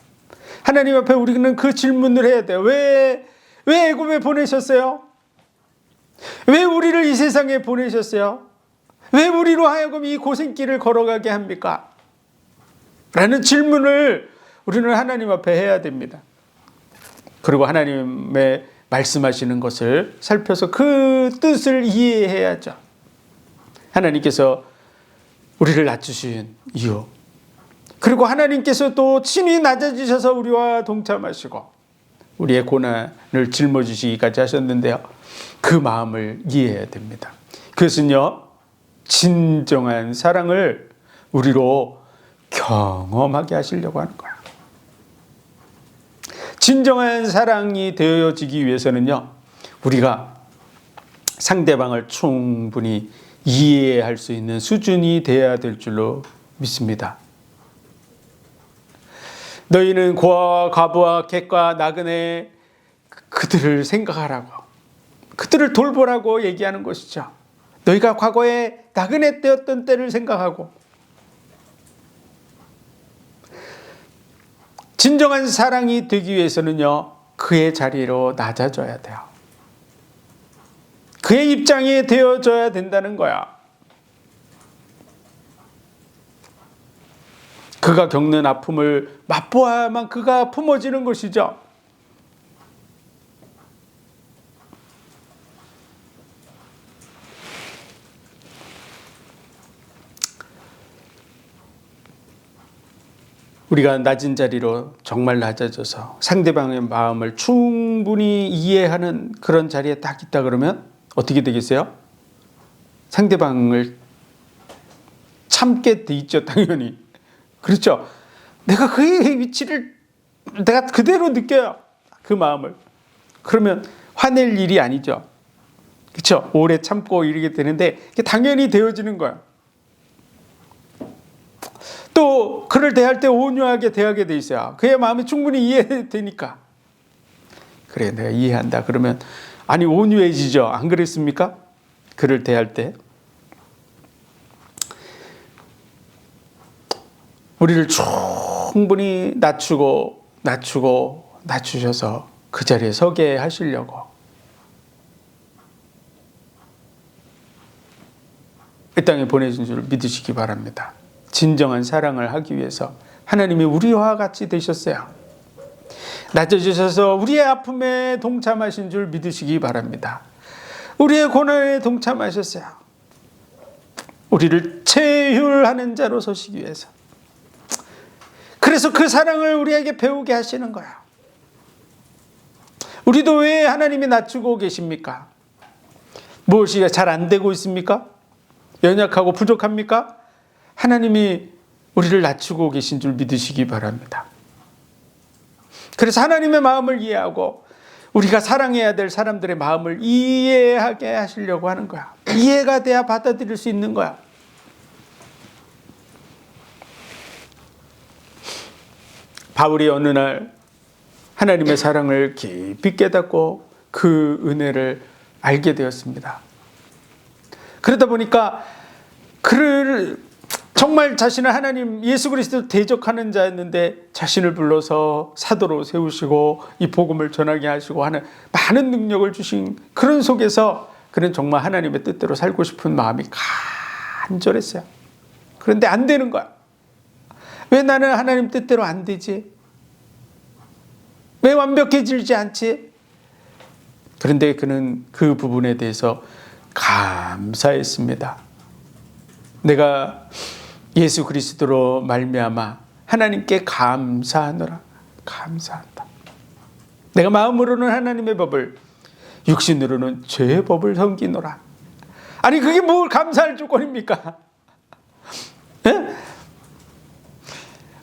하나님 앞에 우리는 그 질문을 해야 돼요. 왜 애굽에 보내셨어요? 왜 우리를 이 세상에 보내셨어요? 왜 우리로 하여금 이 고생길을 걸어가게 합니까? 라는 질문을 우리는 하나님 앞에 해야 됩니다. 그리고 하나님의 말씀하시는 것을 살펴서 그 뜻을 이해해야죠. 하나님께서 우리를 낮추신 이유, 그리고 하나님께서 또 친히 낮아지셔서 우리와 동참하시고 우리의 고난을 짊어지시기까지 하셨는데요, 그 마음을 이해해야 됩니다. 그것은요, 진정한 사랑을 우리로 경험하게 하시려고 하는 거예요. 진정한 사랑이 되어지기 위해서는요, 우리가 상대방을 충분히 이해할 수 있는 수준이 되어야 될 줄로 믿습니다. 너희는 고아와 과부와 객과 나그네 그들을 생각하라고, 그들을 돌보라고 얘기하는 것이죠. 너희가 과거에 나그네 때였던 때를 생각하고 진정한 사랑이 되기 위해서는요, 그의 자리로 낮아져야 돼요. 그의 입장이 되어져야 된다는 거야. 그가 겪는 아픔을 맛보아야만 그가 품어지는 것이죠. 우리가 낮은 자리로 정말 낮아져서 상대방의 마음을 충분히 이해하는 그런 자리에 딱 있다 그러면 어떻게 되겠어요? 상대방을 참게 돼 있죠, 당연히. 그렇죠? 내가 그의 위치를 내가 그대로 느껴요, 그 마음을. 그러면 화낼 일이 아니죠. 그렇죠? 오래 참고 이러게 되는데 그게 당연히 되어지는 거야. 또 그를 대할 때 온유하게 대하게 돼 있어요. 그의 마음이 충분히 이해되니까. 그래, 내가 이해한다 그러면 아니 온유해지죠. 안 그랬습니까? 그를 대할 때. 우리를 충분히 낮추셔서 그 자리에 서게 하시려고. 이 땅에 보내신 줄 믿으시기 바랍니다. 진정한 사랑을 하기 위해서 하나님이 우리와 같이 되셨어요. 낮아지셔서 우리의 아픔에 동참하신 줄 믿으시기 바랍니다. 우리의 고난에 동참하셨어요. 우리를 체휼하는 자로 서시기 위해서. 그래서 그 사랑을 우리에게 배우게 하시는 거야. 우리도 왜 하나님이 낮추고 계십니까? 무엇이 잘 안 되고 있습니까? 연약하고 부족합니까? 하나님이 우리를 낮추고 계신 줄 믿으시기 바랍니다. 그래서 하나님의 마음을 이해하고 우리가 사랑해야 될 사람들의 마음을 이해하게 하시려고 하는 거야. 이해가 돼야 받아들일 수 있는 거야. 바울이 어느 날 하나님의 사랑을 깊이 깨닫고 그 은혜를 알게 되었습니다. 그러다 보니까 그를 정말 자신을 하나님 예수 그리스도 대적하는 자였는데 자신을 불러서 사도로 세우시고 이 복음을 전하게 하시고 하는 많은 능력을 주신 그런 속에서 그는 정말 하나님의 뜻대로 살고 싶은 마음이 간절했어요. 그런데 안 되는 거야. 왜 나는 하나님 뜻대로 안 되지? 왜 완벽해지지 않지? 그런데 그는 그 부분에 대해서 감사했습니다. 내가 예수 그리스도로 말미암아 하나님께 감사하노라. 감사한다. 내가 마음으로는 하나님의 법을, 육신으로는 죄의 법을 섬기노라. 아니 그게 뭘 감사할 조건입니까? 예?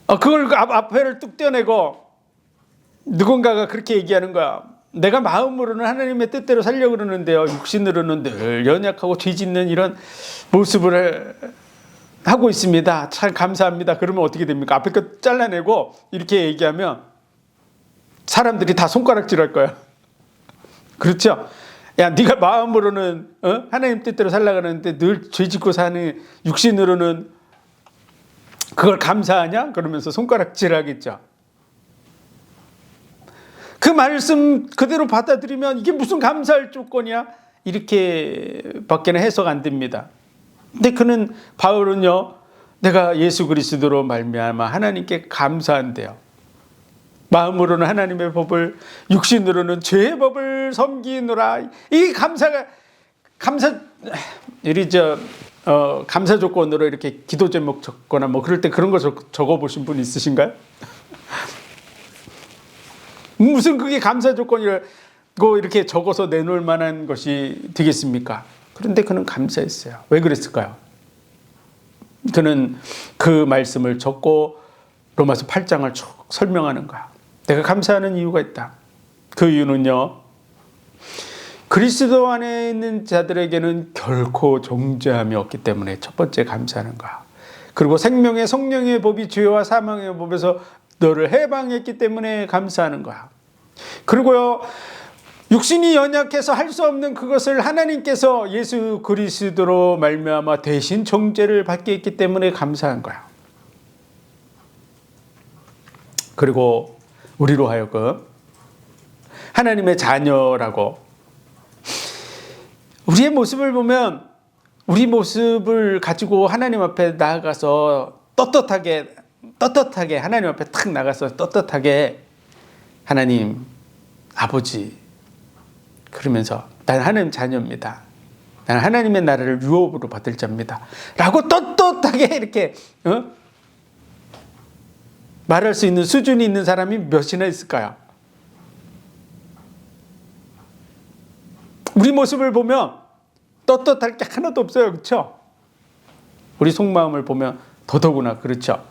그걸 앞에를 뚝 떼어내고 누군가가 그렇게 얘기하는 거야. 내가 마음으로는 하나님의 뜻대로 살려고 그러는데요, 육신으로는 늘 연약하고 죄짓는 이런 모습을 하고 있습니다. 참 감사합니다. 그러면 어떻게 됩니까? 앞에 거 잘라내고 이렇게 얘기하면 사람들이 다 손가락질할 거야. 그렇죠? 야, 네가 마음으로는 하나님 뜻대로 살려고 하는데 늘 죄짓고 사는 육신으로는 그걸 감사하냐? 그러면서 손가락질하겠죠. 그 말씀 그대로 받아들이면 이게 무슨 감사할 조건이야? 이렇게 밖에는 해석 안 됩니다. 근데 그는 바울은요, 내가 예수 그리스도로 말미암아 하나님께 감사한대요. 마음으로는 하나님의 법을, 육신으로는 죄의 법을 섬기노라. 이 감사 조건으로 이렇게 기도 제목 적거나 뭐 그럴 때 그런 거 적어 보신 분 있으신가요? 무슨 그게 감사 조건이라고 이렇게 적어서 내놓을 만한 것이 되겠습니까? 그런데 그는 감사했어요. 왜 그랬을까요? 그는 그 말씀을 적고 로마서 8장을 쭉 설명하는 거야. 내가 감사하는 이유가 있다. 그 이유는요, 그리스도 안에 있는 자들에게는 결코 정죄함이 없기 때문에 첫 번째 감사하는 거야. 그리고 생명의 성령의 법이 죄와 사망의 법에서 너를 해방했기 때문에 감사하는 거야. 그리고요, 육신이 연약해서 할 수 없는 그것을 하나님께서 예수 그리스도로 말미암아 대신 정죄를 받게 했기 때문에 감사한 거야. 그리고 우리로 하여금 하나님의 자녀라고, 우리의 모습을 보면 우리 모습을 가지고 하나님 앞에 나아가서 떳떳하게 하나님 앞에 탁 나가서 떳떳하게 하나님 아버지 그러면서 난 하나님 자녀입니다. 난 하나님의 나라를 유업으로 받을 자입니다. 라고 떳떳하게 이렇게 말할 수 있는 수준이 있는 사람이 몇이나 있을까요? 우리 모습을 보면 떳떳할 게 하나도 없어요. 그렇죠? 우리 속마음을 보면 더더구나 그렇죠?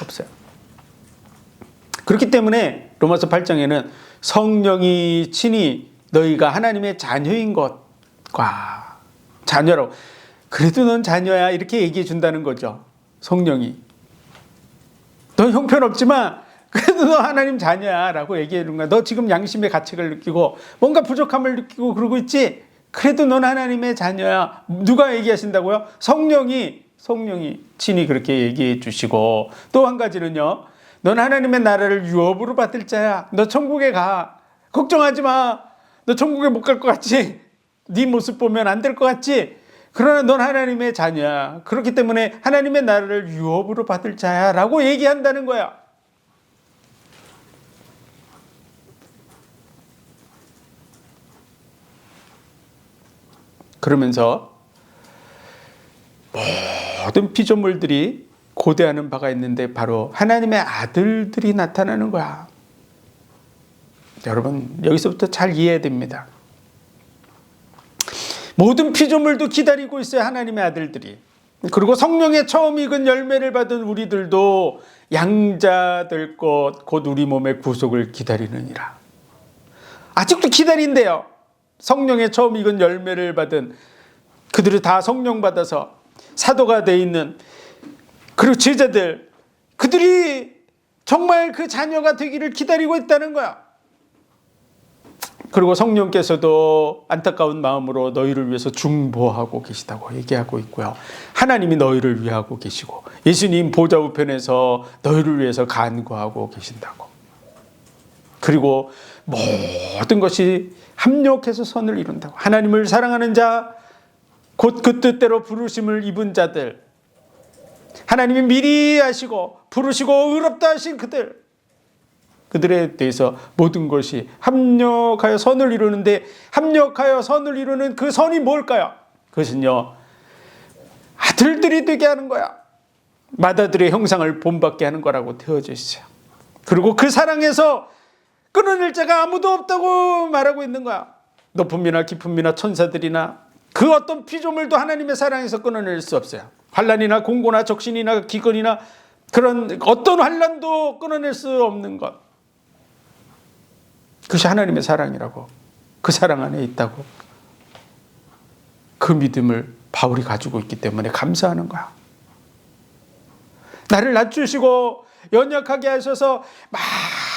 없어요. 그렇기 때문에 로마서 8장에는 성령이 친히 너희가 하나님의 자녀인 것과 자녀라고, 그래도 넌 자녀야 이렇게 얘기해 준다는 거죠. 성령이 넌 형편없지만 그래도 너 하나님 자녀야 라고 얘기해 주는 거야. 너 지금 양심의 가책을 느끼고 뭔가 부족함을 느끼고 그러고 있지? 그래도 넌 하나님의 자녀야. 누가 얘기하신다고요? 성령이 친히 그렇게 얘기해 주시고, 또 한 가지는요, 넌 하나님의 나라를 유업으로 받을 자야. 너 천국에 가. 걱정하지 마. 너 천국에 못 갈 것 같지? 네 모습 보면 안 될 것 같지? 그러나 넌 하나님의 자녀야. 그렇기 때문에 하나님의 나라를 유업으로 받을 자야 라고 얘기한다는 거야. 그러면서 모든 피조물들이 고대하는 바가 있는데 바로 하나님의 아들들이 나타나는 거야. 여러분 여기서부터 잘 이해해야 됩니다. 모든 피조물도 기다리고 있어요. 하나님의 아들들이. 그리고 성령의 처음 익은 열매를 받은 우리들도 양자될 것 곧 우리 몸의 구속을 기다리느니라. 아직도 기다린대요. 성령의 처음 익은 열매를 받은 그들이 다 성령 받아서 사도가 돼 있는 그리고 제자들, 그들이 정말 그 자녀가 되기를 기다리고 있다는 거야. 그리고 성령께서도 안타까운 마음으로 너희를 위해서 중보하고 계시다고 얘기하고 있고요. 하나님이 너희를 위하고 계시고 예수님 보좌 우편에서 너희를 위해서 간구하고 계신다고. 그리고 모든 것이 합력해서 선을 이룬다고. 하나님을 사랑하는 자, 곧 그 뜻대로 부르심을 입은 자들, 하나님이 미리 아시고 부르시고 의롭다 하신 그들에 대해서 모든 것이 합력하여 선을 이루는데, 합력하여 선을 이루는 그 선이 뭘까요? 그것은요, 아들들이 되게 하는 거야. 맏아들의 형상을 본받게 하는 거라고 되어져 있어요. 그리고 그 사랑에서 끊어낼 자가 아무도 없다고 말하고 있는 거야. 높음이나 깊음이나 천사들이나 그 어떤 피조물도 하나님의 사랑에서 끊어낼 수 없어요. 환난이나 공고나 적신이나 기근이나 그런 어떤 환난도 끊어낼 수 없는 것, 그것이 하나님의 사랑이라고, 그 사랑 안에 있다고, 그 믿음을 바울이 가지고 있기 때문에 감사하는 거야. 나를 낮추시고 연약하게 하셔서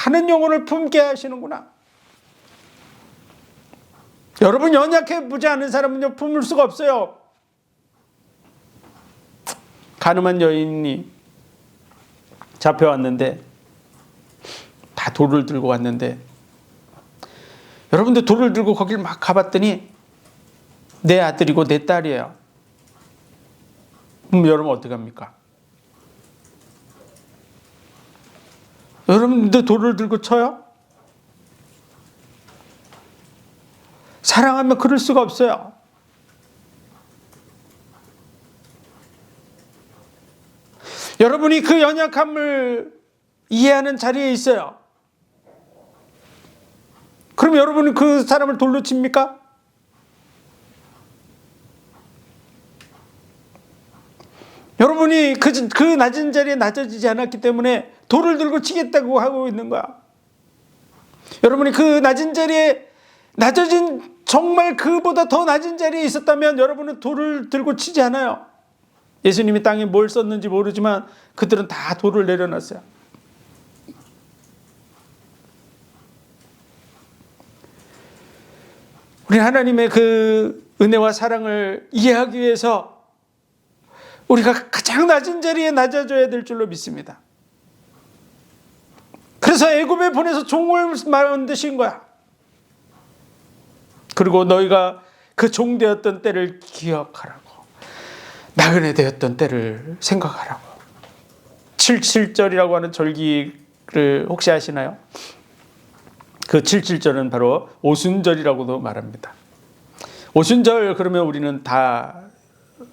많은 영혼을 품게 하시는구나. 여러분 연약해 보지 않은 사람은요 품을 수가 없어요. 가늠한 여인이 잡혀왔는데, 다 돌을 들고 왔는데, 여러분들 돌을 들고 거길 막 가봤더니 내 아들이고 내 딸이에요. 그럼 여러분 어떻게 합니까? 여러분들 돌을 들고 쳐요? 사랑하면 그럴 수가 없어요. 여러분이 그 연약함을 이해하는 자리에 있어요. 그럼 여러분은 그 사람을 돌로 칩니까? 여러분이 그 낮은 자리에 낮아지지 않았기 때문에 돌을 들고 치겠다고 하고 있는 거야. 여러분이 그 낮은 자리에 낮아진, 정말 그보다 더 낮은 자리에 있었다면 여러분은 돌을 들고 치지 않아요. 예수님이 땅에 뭘 썼는지 모르지만 그들은 다 돌을 내려놨어요. 우리 하나님의 그 은혜와 사랑을 이해하기 위해서 우리가 가장 낮은 자리에 낮아져야 될 줄로 믿습니다. 그래서 애굽에 보내서 종을 만드신 거야. 그리고 너희가 그 종 되었던 때를 기억하라고, 나그네 되었던 때를 생각하라고. 77절이라고 하는 절기를 혹시 아시나요? 그 77절은 바로 오순절이라고도 말합니다. 오순절 그러면 우리는 다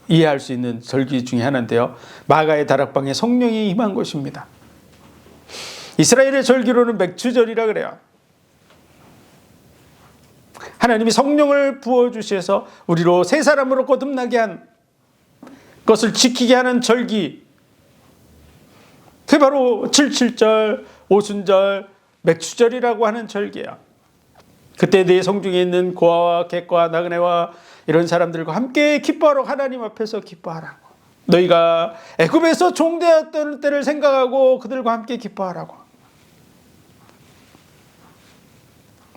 이해할 수 있는 절기 중에 하나인데요. 마가의 다락방에 성령이 임한 곳입니다. 이스라엘의 절기로는 맥추절이라 그래요. 하나님이 성령을 부어주셔서 우리로 새 사람으로 거듭나게 한 것을 지키게 하는 절기, 그게 바로 77절, 오순절, 맥추절이라고 하는 절기예요. 그때 내 성중에 있는 고아와 객과 나그네와 이런 사람들과 함께 기뻐하러 하나님 앞에서 기뻐하라고. 너희가 애굽에서 종되었던 때를 생각하고 그들과 함께 기뻐하라고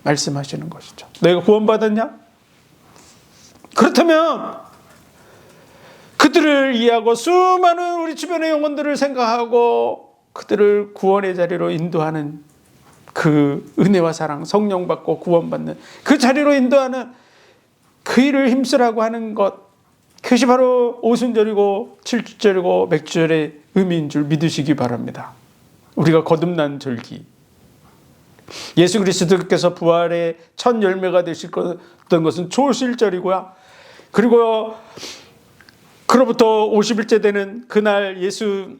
말씀하시는 것이죠. 너희가 구원받았냐? 그렇다면 그들을 이해하고 수많은 우리 주변의 영혼들을 생각하고 그들을 구원의 자리로 인도하는 그 은혜와 사랑, 성령 받고 구원받는 그 자리로 인도하는 그 일을 힘쓰라고 하는 것, 그것이 바로 오순절이고 7주절이고 맥주절의 의미인 줄 믿으시기 바랍니다. 우리가 거듭난 절기, 예수 그리스도께서 부활의 첫 열매가 되셨던 것은 초실절이고요. 그리고 그로부터 50일째 되는 그날 예수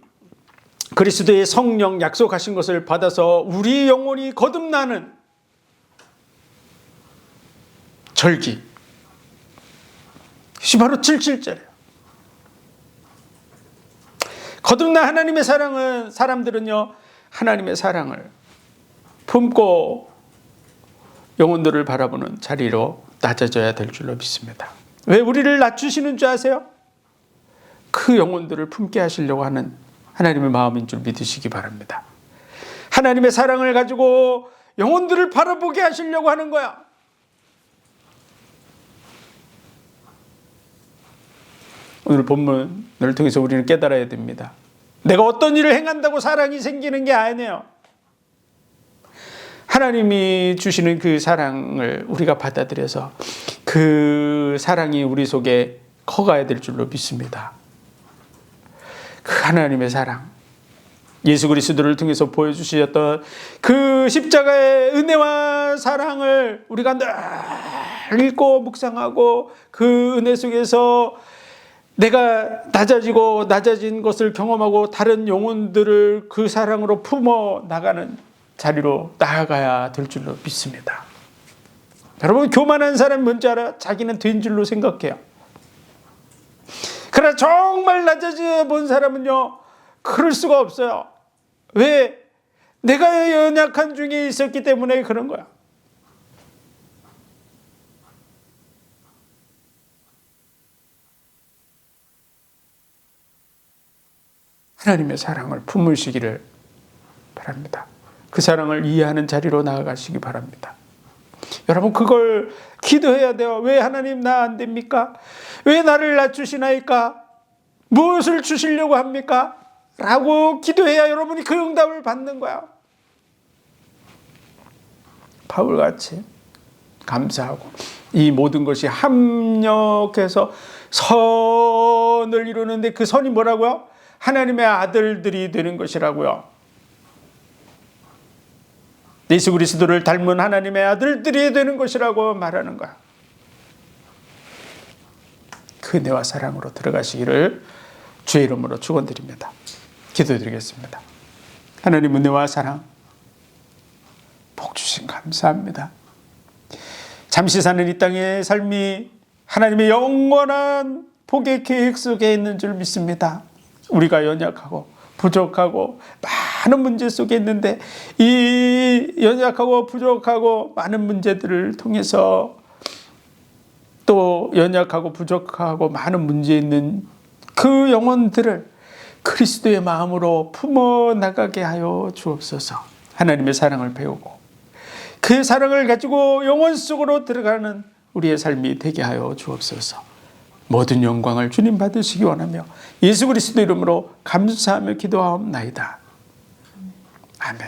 그리스도의 성령 약속하신 것을 받아서 우리 영혼이 거듭나는 절기, 그것이 바로 77절이에요. 거듭난 하나님의 사랑은, 사람들은요 하나님의 사랑을 품고 영혼들을 바라보는 자리로 낮아져야 될 줄로 믿습니다. 왜 우리를 낮추시는 줄 아세요? 그 영혼들을 품게 하시려고 하는 하나님의 마음인 줄 믿으시기 바랍니다. 하나님의 사랑을 가지고 영혼들을 바라보게 하시려고 하는 거야. 오늘 본문을 통해서 우리는 깨달아야 됩니다. 내가 어떤 일을 행한다고 사랑이 생기는 게 아니에요. 하나님이 주시는 그 사랑을 우리가 받아들여서 그 사랑이 우리 속에 커가야 될 줄로 믿습니다. 그 하나님의 사랑, 예수 그리스도를 통해서 보여주셨던 그 십자가의 은혜와 사랑을 우리가 늘 읽고 묵상하고 그 은혜 속에서 내가 낮아진 것을 경험하고 다른 영혼들을 그 사랑으로 품어 나가는 자리로 나아가야 될 줄로 믿습니다. 여러분, 교만한 사람이 뭔지 알아요? 자기는 된 줄로 생각해요. 그러나 정말 낮아져 본 사람은요, 그럴 수가 없어요. 왜? 내가 연약한 중에 있었기 때문에 그런 거야. 하나님의 사랑을 품으시기를 바랍니다. 그 사랑을 이해하는 자리로 나아가시기 바랍니다. 여러분, 그걸 기도해야 돼요. 왜 하나님 나 안 됩니까? 왜 나를 낮추시나이까? 무엇을 주시려고 합니까? 라고 기도해야 여러분이 그 응답을 받는 거야. 바울같이 감사하고 이 모든 것이 합력해서 선을 이루는데 그 선이 뭐라고요? 하나님의 아들들이 되는 것이라고요. 예수 그리스도를 닮은 하나님의 아들들이 되는 것이라고 말하는 거야. 그 은혜와 사랑으로 들어가시기를 주의 이름으로 축원드립니다. 기도드리겠습니다. 하나님 은혜와 사랑 복 주신 감사합니다. 잠시 사는 이 땅의 삶이 하나님의 영원한 복의 계획 속에 있는 줄 믿습니다. 우리가 연약하고 부족하고 많은 문제 속에 있는데 이 연약하고 부족하고 많은 문제들을 통해서 또 연약하고 부족하고 많은 문제 있는 그 영혼들을 그리스도의 마음으로 품어 나가게 하여 주옵소서. 하나님의 사랑을 배우고 그 사랑을 가지고 영혼 속으로 들어가는 우리의 삶이 되게 하여 주옵소서. 모든 영광을 주님 받으시기 원하며 예수 그리스도 이름으로 감사하며 기도하옵나이다. 아멘.